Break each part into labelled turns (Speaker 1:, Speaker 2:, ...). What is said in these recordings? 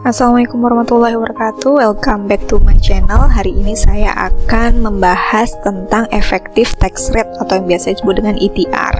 Speaker 1: Assalamualaikum warahmatullahi wabarakatuh. Welcome back to my channel. Hari ini saya akan membahas tentang effective tax rate atau yang biasa disebut dengan ETR.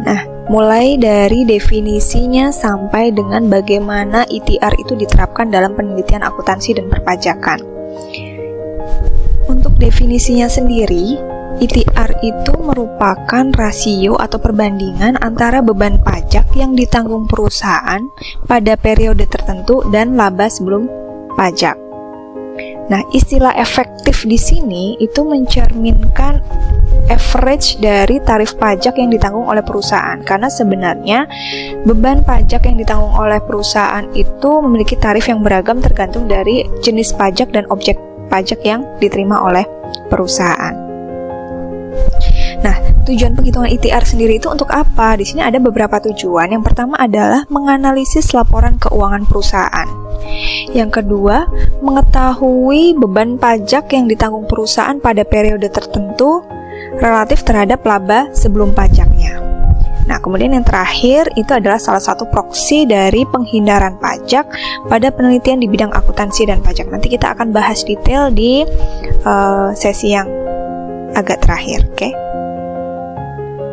Speaker 1: Nah, mulai dari definisinya sampai dengan bagaimana ETR itu diterapkan dalam penelitian akuntansi dan perpajakan. Untuk definisinya sendiri, ETR itu merupakan rasio atau perbandingan antara beban pajak yang ditanggung perusahaan pada periode tertentu dan laba sebelum pajak. Nah, istilah efektif di sini itu mencerminkan average dari tarif pajak yang ditanggung oleh perusahaan, karena sebenarnya beban pajak yang ditanggung oleh perusahaan itu memiliki tarif yang beragam tergantung dari jenis pajak dan objek pajak yang diterima oleh perusahaan. Nah, tujuan penghitungan ETR sendiri itu untuk apa? Di sini ada beberapa tujuan. Yang pertama adalah menganalisis laporan keuangan perusahaan. Yang kedua, mengetahui beban pajak yang ditanggung perusahaan pada periode tertentu relatif terhadap laba sebelum pajaknya. Nah, kemudian yang terakhir itu adalah salah satu proksi dari penghindaran pajak pada penelitian di bidang akuntansi dan pajak. Nanti kita akan bahas detail di sesi yang agak terakhir, oke?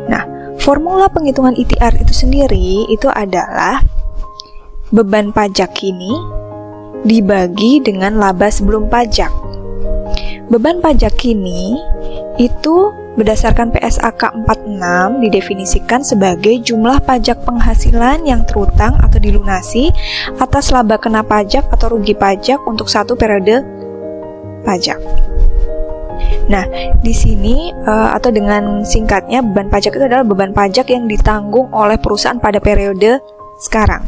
Speaker 1: Nah, formula penghitungan ETR itu sendiri itu adalah beban pajak ini dibagi dengan laba sebelum pajak. Beban pajak ini itu berdasarkan PSAK 46 didefinisikan sebagai jumlah pajak penghasilan yang terutang atau dilunasi atas laba kena pajak atau rugi pajak untuk satu periode pajak. Nah, di sini atau dengan singkatnya, beban pajak itu adalah beban pajak yang ditanggung oleh perusahaan pada periode sekarang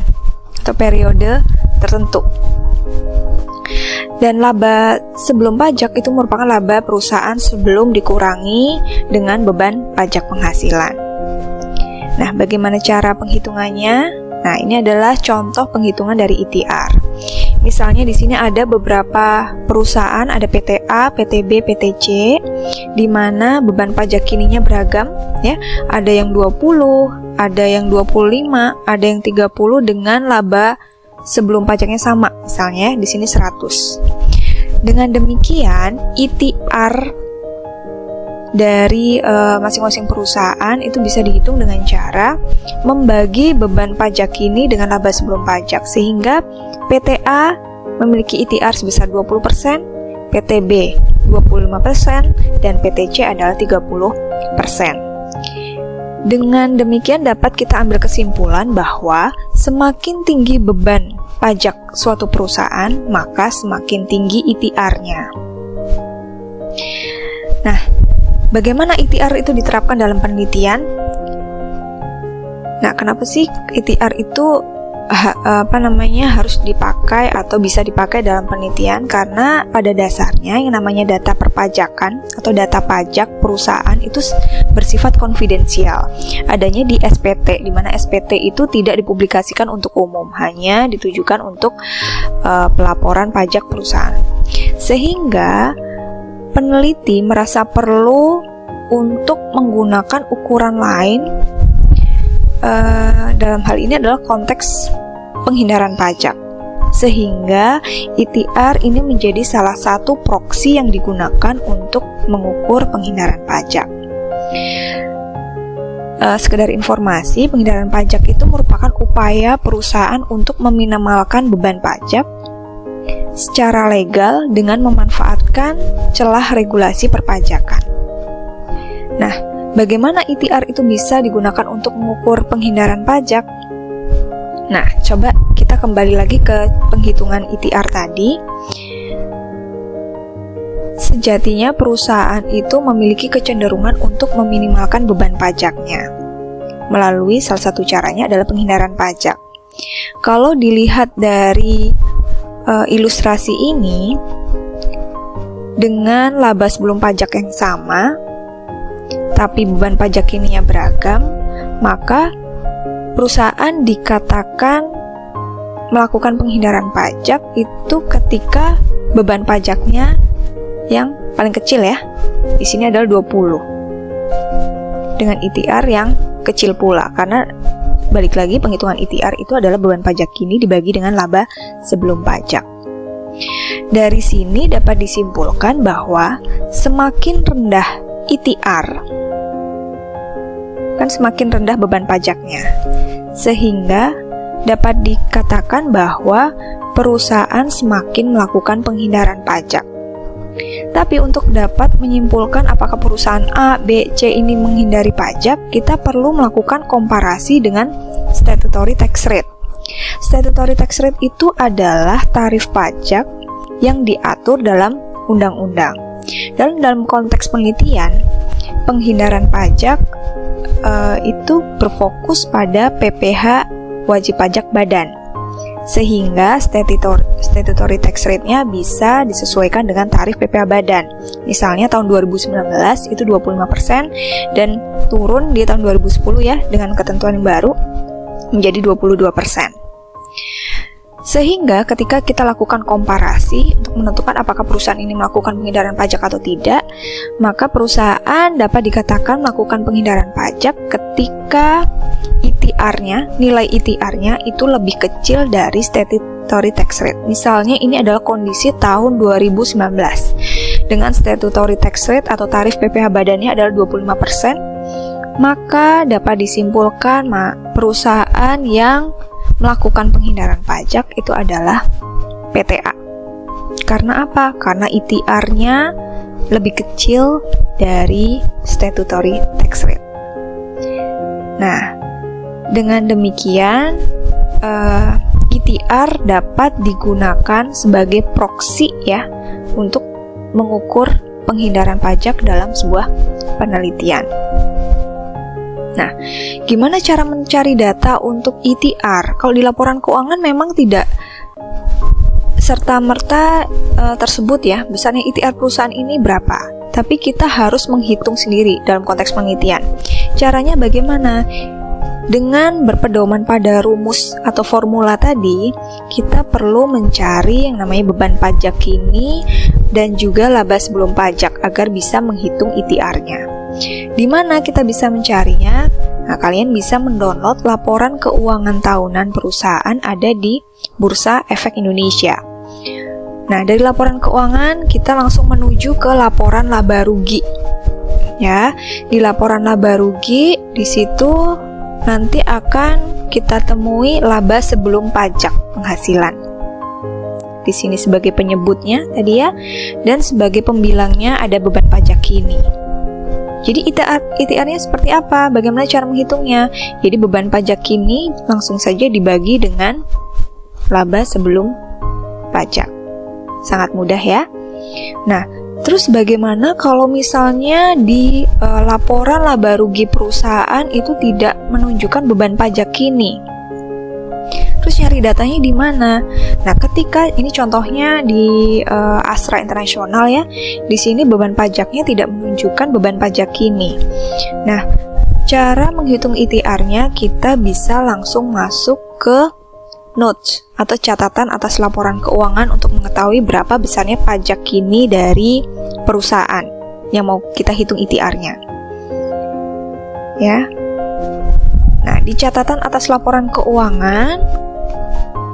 Speaker 1: atau periode tertentu. Dan laba sebelum pajak itu merupakan laba perusahaan sebelum dikurangi dengan beban pajak penghasilan. Nah, bagaimana cara penghitungannya? Nah, ini adalah contoh penghitungan dari ETR. Misalnya di sini ada beberapa perusahaan, ada PTA, PTB, PTC, di mana beban pajak kininya beragam, ya. Ada yang 20, ada yang 25, ada yang 30 dengan laba sebelum pajaknya sama, misalnya di sini 100. Dengan demikian, ETR dari masing-masing perusahaan itu bisa dihitung dengan cara membagi beban pajak ini dengan laba sebelum pajak, sehingga PTA memiliki ETR sebesar 20%, PTB 25%, dan PTC adalah 30%. Dengan demikian dapat kita ambil kesimpulan bahwa semakin tinggi beban pajak suatu perusahaan, maka semakin tinggi ETR-nya. Nah, bagaimana ETR itu diterapkan dalam penelitian? Nah, kenapa sih ETR itu harus dipakai atau bisa dipakai dalam penelitian? Karena pada dasarnya yang namanya data perpajakan atau data pajak perusahaan itu bersifat konfidensial. Adanya di SPT, di mana SPT itu tidak dipublikasikan untuk umum, hanya ditujukan untuk pelaporan pajak perusahaan. Sehingga peneliti merasa perlu untuk menggunakan ukuran lain. Dalam hal ini adalah konteks penghindaran pajak, sehingga ETR ini menjadi salah satu proksi yang digunakan untuk mengukur penghindaran pajak. Sekedar informasi, penghindaran pajak itu merupakan upaya perusahaan untuk meminimalkan beban pajak secara legal dengan memanfaatkan celah regulasi perpajakan. Nah, bagaimana ETR itu bisa digunakan untuk mengukur penghindaran pajak? Nah, coba kita kembali lagi ke penghitungan ETR tadi. Sejatinya perusahaan itu memiliki kecenderungan untuk meminimalkan beban pajaknya. Melalui salah satu caranya adalah penghindaran pajak. Kalau dilihat dari ilustrasi ini, dengan laba sebelum pajak yang sama, tapi beban pajak ininya beragam, maka perusahaan dikatakan melakukan penghindaran pajak itu ketika beban pajaknya yang paling kecil, ya. Di sini adalah 20. Dengan ETR yang kecil pula, karena balik lagi penghitungan ITR itu adalah beban pajak kini dibagi dengan laba sebelum pajak. Dari sini dapat disimpulkan bahwa semakin rendah ITR, kan semakin rendah beban pajaknya, sehingga dapat dikatakan bahwa perusahaan semakin melakukan penghindaran pajak. Tapi untuk dapat menyimpulkan apakah perusahaan A, B, C ini menghindari pajak, kita perlu melakukan komparasi dengan statutory tax rate. Statutory tax rate itu adalah tarif pajak yang diatur dalam undang-undang. Dan dalam konteks penelitian, penghindaran pajak itu berfokus pada PPh wajib pajak badan, sehingga statutory tax rate-nya bisa disesuaikan dengan tarif PPh badan. Misalnya tahun 2019 itu 25% dan turun di tahun 2010 ya dengan ketentuan yang baru menjadi 22%. Sehingga ketika kita lakukan komparasi untuk menentukan apakah perusahaan ini melakukan penghindaran pajak atau tidak, maka perusahaan dapat dikatakan melakukan penghindaran pajak ketika ITR-nya, nilai ITR-nya itu lebih kecil dari statutory tax rate. Misalnya ini adalah kondisi tahun 2019 dengan statutory tax rate atau tarif PPh badannya adalah 25%, maka dapat disimpulkan perusahaan yang melakukan penghindaran pajak itu adalah PTA. Karena apa? Karena ITR-nya lebih kecil dari statutory tax rate. Nah, dengan demikian ITR dapat digunakan sebagai proksi ya untuk mengukur penghindaran pajak dalam sebuah penelitian. Nah, gimana cara mencari data untuk ITR? Kalau di laporan keuangan memang tidak serta-merta tersebut ya, besarnya ITR perusahaan ini berapa. Tapi kita harus menghitung sendiri dalam konteks penelitian. Caranya bagaimana? Dengan berpedoman pada rumus atau formula tadi, kita perlu mencari yang namanya beban pajak kini dan juga laba sebelum pajak agar bisa menghitung ITR-nya. Di mana kita bisa mencarinya? Nah, kalian bisa mendownload laporan keuangan tahunan perusahaan ada di Bursa Efek Indonesia. Nah, dari laporan keuangan kita langsung menuju ke laporan laba rugi. Ya, di laporan laba rugi di situ nanti akan kita temui laba sebelum pajak penghasilan. Di sini sebagai penyebutnya tadi ya, dan sebagai pembilangnya ada beban pajak kini. Jadi ITR-nya seperti apa? Bagaimana cara menghitungnya? Jadi beban pajak kini langsung saja dibagi dengan laba sebelum pajak. Sangat mudah ya. Nah, terus bagaimana kalau misalnya di laporan laba rugi perusahaan itu tidak menunjukkan beban pajak kini? Terus nyari datanya di mana? Nah, ketika ini contohnya di Astra Internasional ya, di sini beban pajaknya tidak menunjukkan beban pajak kini. Nah, cara menghitung ITR-nya kita bisa langsung masuk ke notes atau catatan atas laporan keuangan untuk mengetahui berapa besarnya pajak kini dari perusahaan yang mau kita hitung ITR-nya. Ya. Nah, di catatan atas laporan keuangan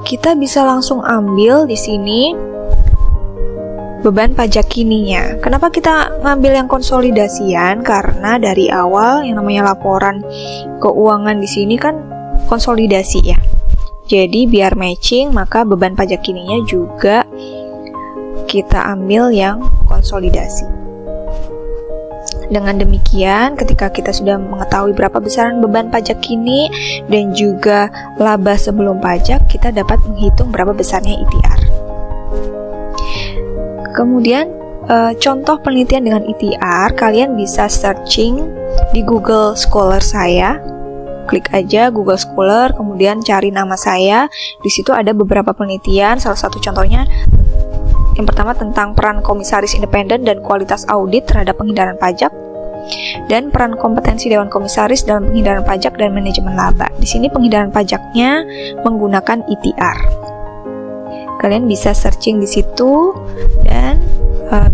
Speaker 1: kita bisa langsung ambil di sini beban pajak kininya. Kenapa kita ngambil yang konsolidasian? Karena dari awal yang namanya laporan keuangan di sini kan konsolidasi ya. Jadi biar matching, maka beban pajak kininya juga kita ambil yang konsolidasi. Dengan demikian, ketika kita sudah mengetahui berapa besaran beban pajak kini dan juga laba sebelum pajak, kita dapat menghitung berapa besarnya ITR. Kemudian, contoh penelitian dengan ITR, kalian bisa searching di Google Scholar saya. Klik aja Google Scholar, kemudian cari nama saya. Di situ ada beberapa penelitian, salah satu contohnya yang pertama tentang peran komisaris independen dan kualitas audit terhadap penghindaran pajak, dan peran kompetensi Dewan Komisaris dalam penghindaran pajak dan manajemen laba. Di sini penghindaran pajaknya menggunakan ITR. Kalian bisa searching di situ dan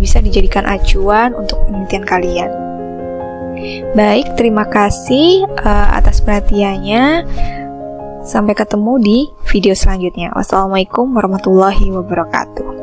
Speaker 1: bisa dijadikan acuan untuk penelitian kalian. Baik, terima kasih atas perhatiannya. Sampai ketemu di video selanjutnya. Wassalamualaikum warahmatullahi wabarakatuh.